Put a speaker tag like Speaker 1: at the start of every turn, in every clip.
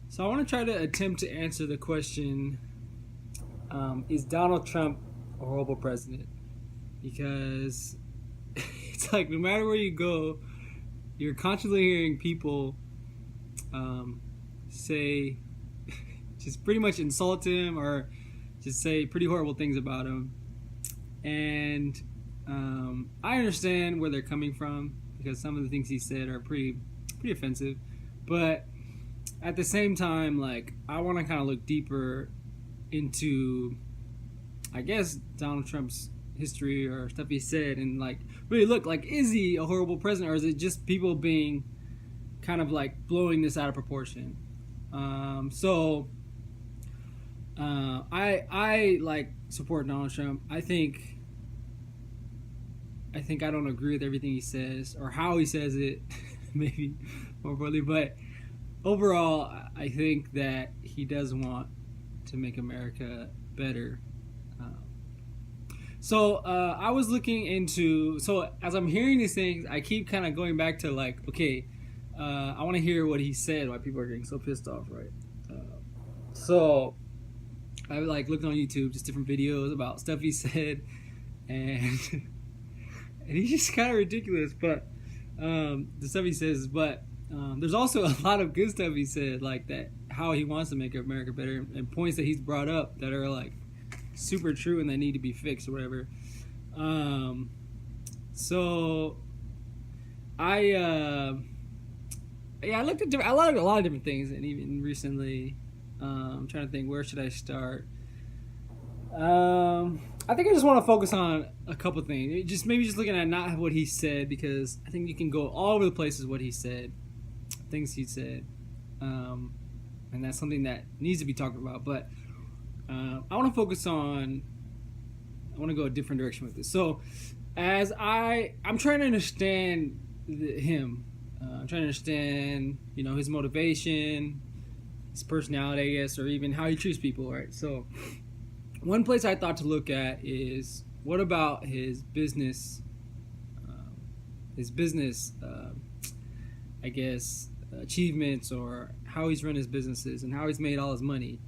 Speaker 1: So I want to try to attempt to answer the question: is Donald Trump a horrible president? Because it's like no matter where you go, you're constantly hearing people say, just pretty much insult him or just say pretty horrible things about him. And I understand where they're coming from because some of the things he said are pretty offensive, but at the same time, like I want to kind of look deeper into, I guess, Donald Trump's history or stuff he said, and like really look like, is he a horrible president, or is it just people being kind of like blowing this out of proportion? I like support Donald Trump. I don't agree with everything he says or how he says it, maybe more broadly, but overall, I think that he does want to make America better. I was looking into. So as I'm hearing these things, I keep kind of going back to like, okay, I want to hear what he said. Why people are getting so pissed off, right? So I like looked on YouTube, just different videos about stuff he said, and and he's just kind of ridiculous. But the stuff he says, but there's also a lot of good stuff he said, like that how he wants to make America better, and points that he's brought up that are like super true and that need to be fixed or whatever. So I looked at I looked at a lot of different things, and even recently, I'm trying to think, where should I start? I think I just want to focus on a couple things. Just maybe just looking at not what he said, because I think you can go all over the places what he said, things he said, and that's something that needs to be talked about. But I want to focus on. I want to go a different direction with this. So, as I'm trying to understand him. I'm trying to understand, his motivation, his personality, I guess, or even how he treats people, right? So, one place I thought to look at is what about his business, I guess, achievements, or how he's run his businesses and how he's made all his money.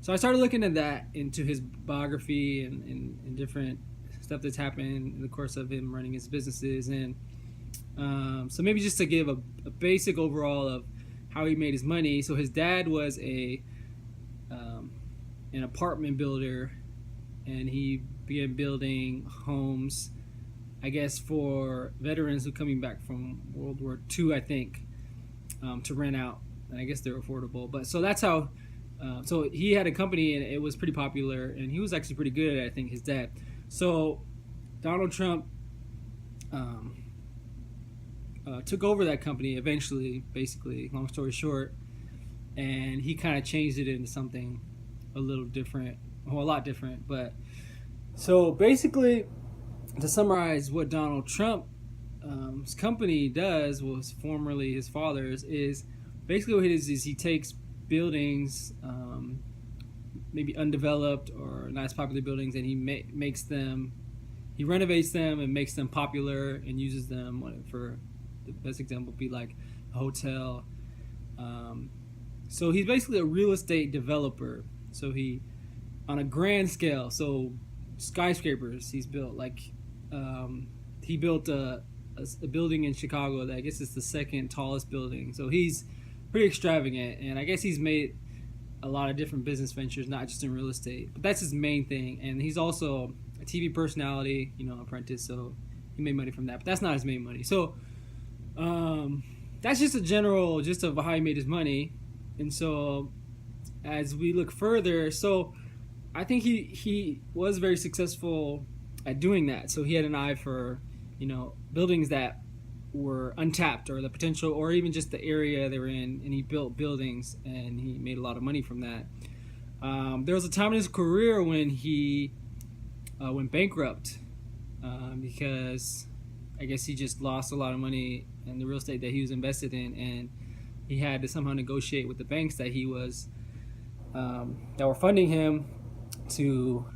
Speaker 1: So I started looking at that into his biography and different stuff that's happened in the course of him running his businesses. And so maybe just to give a basic overall of how he made his money. So his dad was an apartment builder, and he began building homes, I guess, for veterans who coming back from World War II, I think, to rent out. And I guess they're affordable. But so that's how. So he had a company, and it was pretty popular, and he was actually pretty good at it, I think, his dad. So Donald Trump took over that company eventually, basically, long story short, and he kind of changed it into something a little different, well, a lot different. But so basically, to summarize what Donald Trump's company does, was formerly his father's, is basically what it is he takes buildings, maybe undeveloped or not as popular buildings, and he makes them, he renovates them and makes them popular and uses them for, the best example would be like a hotel. So he's basically a real estate developer. So he, on a grand scale, so skyscrapers he's built, like he built a building in Chicago that I guess is the second tallest building. So he's pretty extravagant, and I guess he's made a lot of different business ventures, not just in real estate, but that's his main thing. And he's also a TV personality, apprentice, so he made money from that, but that's not his main money. So that's just a general gist of how he made his money. And so as we look further, so I think he was very successful at doing that. So he had an eye for, buildings that were untapped, or the potential, or even just the area they were in, and he built buildings, and he made a lot of money from that. There was a time in his career when he went bankrupt, because I guess he just lost a lot of money in the real estate that he was invested in, and he had to somehow negotiate with the banks that he was that were funding him to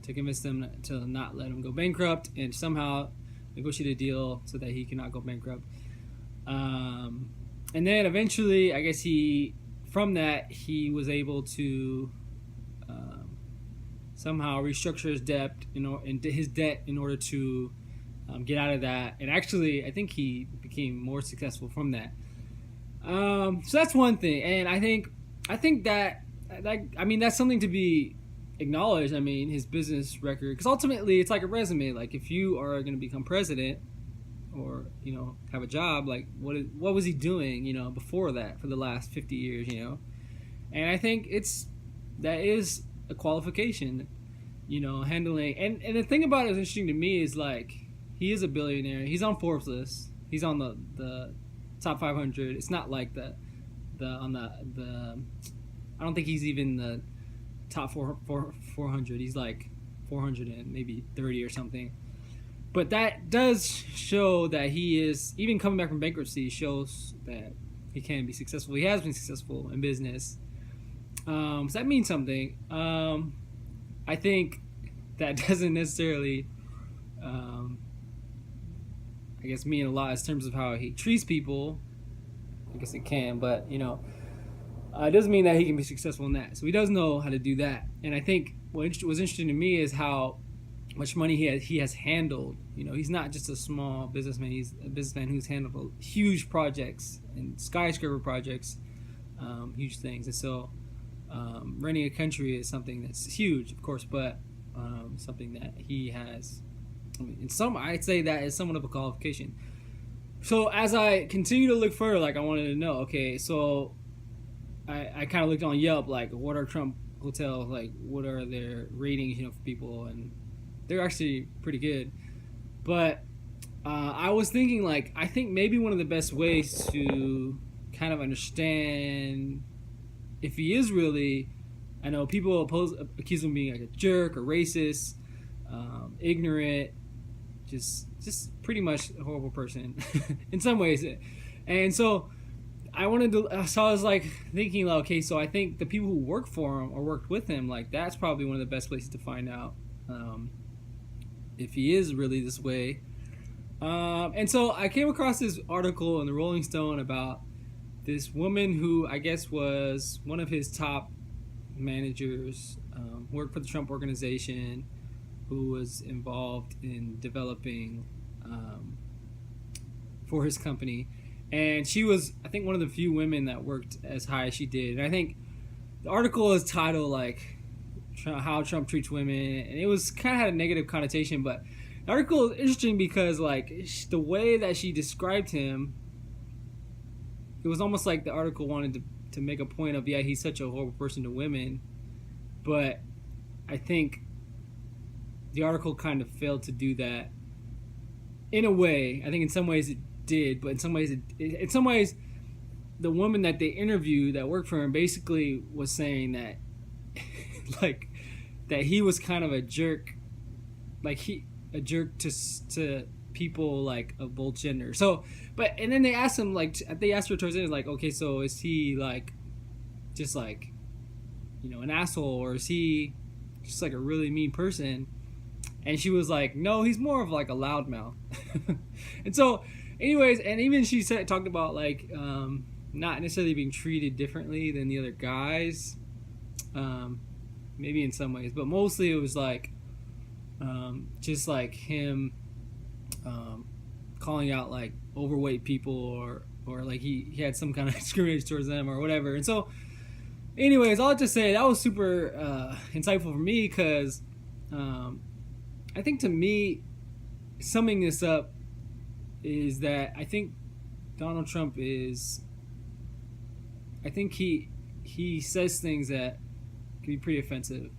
Speaker 1: convince them to not let him go bankrupt, and somehow negotiate a deal so that he cannot go bankrupt. And then eventually, I guess he from that, he was able to somehow restructure his debt, in order to get out of that. And actually, I think he became more successful from that. So that's one thing, and I think that that's something to be acknowledged. I mean, his business record, because ultimately it's like a resume. Like, if you are going to become president, or have a job, like what was he doing before that for the last 50 years, and I think that is a qualification, handling. And the thing about it that's interesting to me is, like, he is a billionaire. He's on Forbes list. He's on the top 500. It's not like the I don't think he's even the top 400. He's like 400 and maybe 30 or something. But that does show that he is, even coming back from bankruptcy, shows that he can be successful. He has been successful in business. So that means something. I think that doesn't necessarily, I guess, mean a lot in terms of how he treats people. I guess it can, but, it doesn't mean that he can be successful in that. So he does know how to do that. And I think what was interesting to me is how much money he has handled. He's not just a small businessman. He's a businessman who's handled huge projects and skyscraper projects, huge things. And so running a country is something that's huge, of course, but something that he has. I'd say that is somewhat of a qualification. So as I continue to look further, like, I wanted to know, okay, so I kind of looked on Yelp, like, what are Trump hotels, like, what are their ratings, for people, and they're actually pretty good. But I was thinking, like, I think maybe one of the best ways to kind of understand if he is really, I know people accuse him of being like a jerk or racist, ignorant, just pretty much a horrible person in some ways. And so I was like thinking, like, okay, so I think the people who work for him or worked with him, like, that's probably one of the best places to find out if he is really this way. And so I came across this article in the Rolling Stone about this woman who I guess was one of his top managers, worked for the Trump organization, who was involved in developing for his company. And she was, I think, one of the few women that worked as high as she did. And I think the article is titled, like, how Trump treats women, and it was kind of had a negative connotation, but the article is interesting because, like, the way that she described him, it was almost like the article wanted to make a point of, yeah, he's such a horrible person to women, but I think the article kind of failed to do that in a way. I think in some ways it did, but in some ways the woman that they interviewed that worked for him basically was saying that like that he was kind of a jerk, like a jerk to people, like, of both gender. So, and then they asked him, like, they asked her towards the end, like, okay, so is he, like, just, like, an asshole, or is he just, like, a really mean person? And she was like, no, he's more of, like, a loudmouth. And so, anyways, and even she talked about, like, not necessarily being treated differently than the other guys, maybe in some ways, but mostly it was like just like him calling out, like, overweight people, or like he had some kind of discrimination towards them or whatever. And so, anyways, I'll just say that was super insightful for me, because I think, to me, summing this up is that I think Donald Trump is, I think he says things that can be pretty offensive,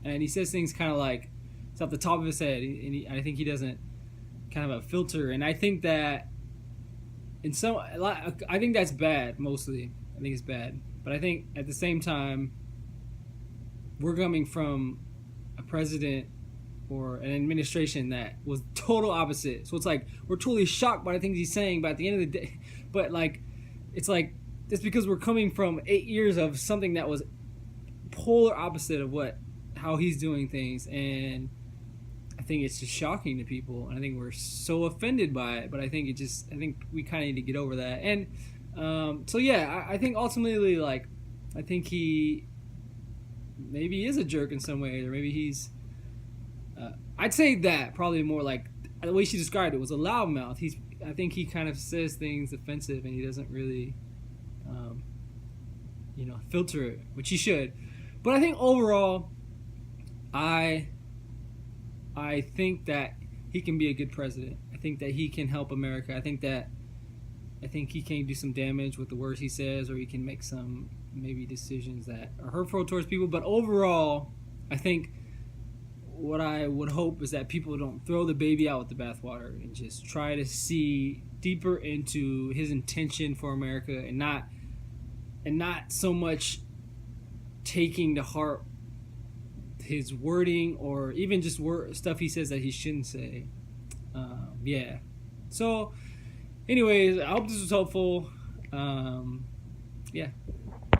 Speaker 1: and he says things kind of like it's off the top of his head, and I think he doesn't kind of a filter, and I think that I think that's bad. Mostly I think it's bad, but I think at the same time we're coming from a president or an administration that was total opposite, so it's like we're totally shocked by the things he's saying, but at the end of the day, but like it's because we're coming from 8 years of something that was polar opposite of how he's doing things, and I think it's just shocking to people, and I think we're so offended by it. But I think we kind of need to get over that. And so yeah, I think ultimately, like, I think he maybe is a jerk in some way, or maybe he's. I'd say that probably more like the way she described it was a loudmouth. I think he kind of says things offensive, and he doesn't really, filter it, which he should. But I think overall, I think that he can be a good president. I think that he can help America. I think he can do some damage with the words he says, or he can make some maybe decisions that are hurtful towards people. But overall, I think what I would hope is that people don't throw the baby out with the bathwater and just try to see deeper into his intention for America, and not so much taking to heart his wording, or even just stuff he says that he shouldn't say. Yeah. So, anyways, I hope this was helpful. Yeah.